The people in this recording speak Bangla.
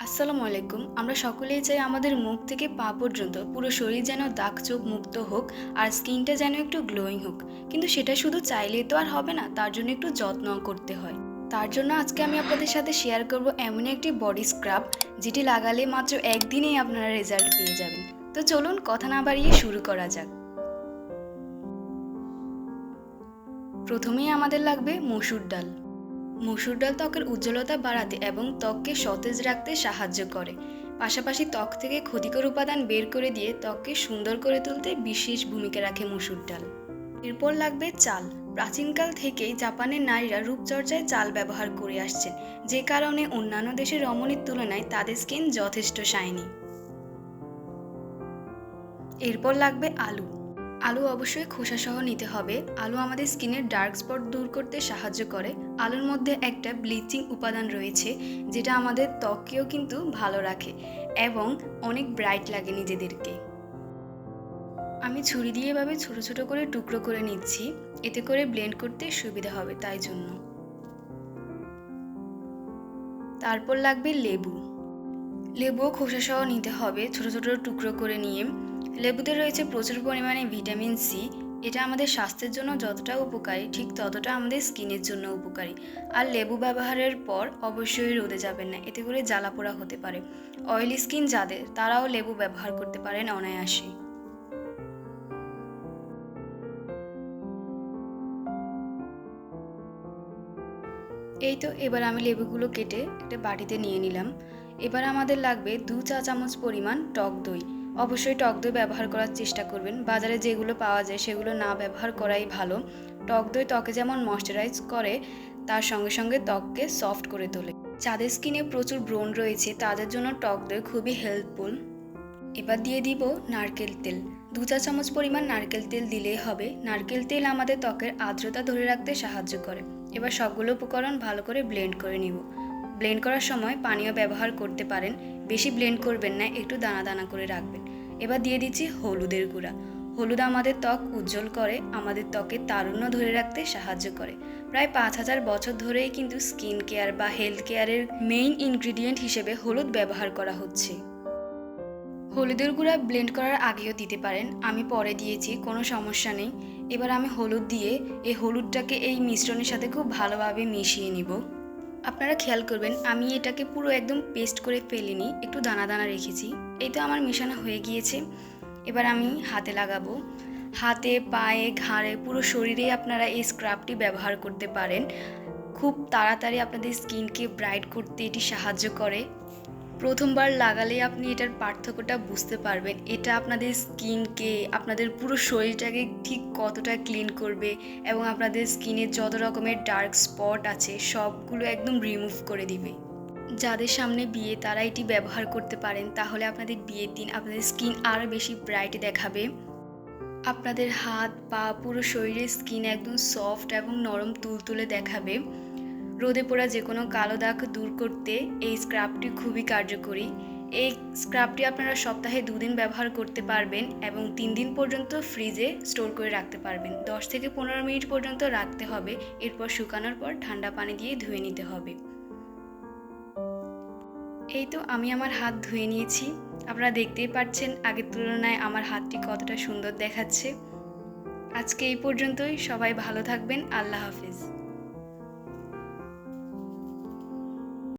আসসালামু আলাইকুম। আমরা সকলেই চাই আমাদের মুখ থেকে পা পর্যন্ত পুরো শরীর যেন দাগ চোখ মুক্ত হোক আর স্কিনটা যেন একটু গ্লোয়িং হোক। কিন্তু সেটা শুধু চাইলেই তো আর হবে না, তার জন্য একটু যত্নও করতে হয়। তার জন্য আজকে আমি আপনাদের সাথে শেয়ার করব এমন একটি বডি স্ক্রাব যেটি লাগালে মাত্র একদিনেই আপনারা রেজাল্ট পেয়ে যাবেন। তো চলুন কথা না বাড়িয়ে শুরু করা যাক। প্রথমেই আমাদের লাগবে মসুর ডাল। মসুর ডাল ত্বকের উজ্জ্বলতা বাড়াতে এবং ত্বককে সতেজ রাখতে সাহায্য করে। পাশাপাশি ত্বক থেকে ক্ষতিকর উপাদান বের করে দিয়ে ত্বককে সুন্দর করে তুলতে বিশেষ ভূমিকা রাখে মসুর ডাল। এরপর লাগবে চাল। প্রাচীনকাল থেকেই জাপানের নারীরা রূপচর্চায় চাল ব্যবহার করে আসছেন, যে কারণে অন্যান্য দেশের রমণীর তুলনায় তাদের স্কিন যথেষ্ট শাইনি। এরপর লাগবে আলু। আলু অবশ্যই খোসাসহ নিতে হবে। আলু আমাদের স্কিনের ডার্ক স্পট দূর করতে সাহায্য করে। আলুর মধ্যে একটা ব্লিচিং উপাদান রয়েছে, যেটা আমাদের ত্বককেও কিন্তু ভালো রাখে এবং অনেক ব্রাইট লাগে নিজেদেরকে। আমি ছুরি দিয়ে এভাবে ছোট ছোট করে টুকরো করে নিচ্ছি, এতে করে ব্লেন্ড করতে সুবিধা হবে তাই জন্য। তারপর লাগবে লেবু। লেবুও খোসাসহ নিতে হবে ছোট ছোট টুকরো করে নিয়ে। লেবুতে রয়েছে প্রচুর পরিমাণে ভিটামিন সি। এটা আমাদের স্বাস্থ্যের জন্য যতটা উপকারী ঠিক ততটা আমাদের স্কিনের জন্য উপকারী। আর লেবু ব্যবহারের পর অবশ্যই রোদে যাবেন না, এতে করে জ্বালাপোড়া হতে পারে। অয়েলি স্কিন যাদের, তারাও লেবু ব্যবহার করতে পারেন অনায়াসে। এই তো এবার আমি লেবুগুলো কেটে একটা বাটিতে নিয়ে নিলাম। এবার আমাদের লাগবে 2 চা চামচ পরিমাণ টক দই। অবশ্যই টক দই ব্যবহার করার চেষ্টা করবেন, বাজারে যেগুলো পাওয়া যায় সেগুলো না ব্যবহার করাই ভালো। টক দই ত্বকে যেমন ময়শ্চারাইজ করে, তার সঙ্গে সঙ্গে ত্বককে সফট করে তোলে। যাদের স্কিনে প্রচুর ব্রণ রয়েছে তাদের জন্য টক দই খুবই হেল্পফুল। এবার দিয়ে দিব নারকেল তেল। 2 চা চামচ পরিমাণ নারকেল তেল দিলেই হবে। নারকেল তেল আমাদের ত্বকের আর্দ্রতা ধরে রাখতে সাহায্য করে। এবার সবগুলো উপকরণ ভালো করে ব্লেন্ড করে নিব। ব্লেন্ড করার সময় পানীয় ব্যবহার করতে পারেন, বেশি ব্লেন্ড করবেন না, একটু দানা দানা করে রাখবেন। এবার দিয়ে দিচ্ছি হলুদের গুঁড়া। হলুদ আমাদের ত্বক উজ্জ্বল করে, আমাদের ত্বকে তারুণ্য ধরে রাখতে সাহায্য করে। প্রায় 5000 বছর ধরেই কিন্তু স্কিন কেয়ার বা হেলথ কেয়ারের মেইন ইনগ্রিডিয়েন্ট হিসেবে হলুদ ব্যবহার করা হচ্ছে। হলুদের গুঁড়া ব্লেন্ড করার আগেও দিতে পারেন, আমি পরে দিয়েছি, কোনো সমস্যা নেই। এবার আমি হলুদ দিয়ে এই হলুদটাকে এই মিশ্রণের সাথে খুব ভালোভাবে মিশিয়ে নিব। আপনারা খেয়াল করবেন আমি এটাকে পুরো একদম পেস্ট করে ফেলিনি, একটু দানা দানা রেখেছি। এই তো আমার মেশানো হয়ে গিয়েছে। এবার আমি হাতে লাগাবো। হাতে, পায়ে, ঘাড়ে, পুরো শরীরেই আপনারা এই স্ক্রাবটি ব্যবহার করতে পারেন। খুব তাড়াতাড়ি আপনাদের স্কিনকে ব্রাইট করতে এটি সাহায্য করে। প্রথমবার লাগালে আপনি এটার পার্থক্যটা বুঝতে পারবেন। এটা আপনাদের স্কিনকে, আপনাদের পুরো শরীরটাকে ঠিক কতটা ক্লিন করবে এবং আপনাদের স্কিনে যত রকমের ডার্ক স্পট আছে সবগুলো একদম রিমুভ করে দিবে। যাদের সামনে বিয়ে তারা এটি ব্যবহার করতে পারেন, তাহলে আপনাদের বিয়ের দিন আপনাদের স্কিন আরও বেশি ব্রাইট দেখাবে। আপনাদের হাত, পা, পুরো শরীরের স্কিন একদম সফট এবং নরম তুলতুলে দেখাবে। রোদে পোড়া যে কোনো কালো দাগ দূর করতে এই স্ক্রাবটি খুবই কার্যকরী। এই স্ক্রাবটি আপনারা সপ্তাহে 2 দিন ব্যবহার করতে পারবেন এবং 3 দিন পর্যন্ত ফ্রিজে স্টোর করে রাখতে পারবেন। 10 থেকে 15 মিনিট পর্যন্ত রাখতে হবে। এরপর শুকানোর পর ঠান্ডা পানি দিয়ে ধুয়ে নিতে হবে। এই তো আমি আমার হাত ধুয়ে নিয়েছি। আপনারা দেখতেই পাচ্ছেন আগের তুলনায় আমার হাতটি কতটা সুন্দর দেখাচ্ছে। আজকে এই পর্যন্তই। সবাই ভালো থাকবেন। আল্লাহ হাফেজ।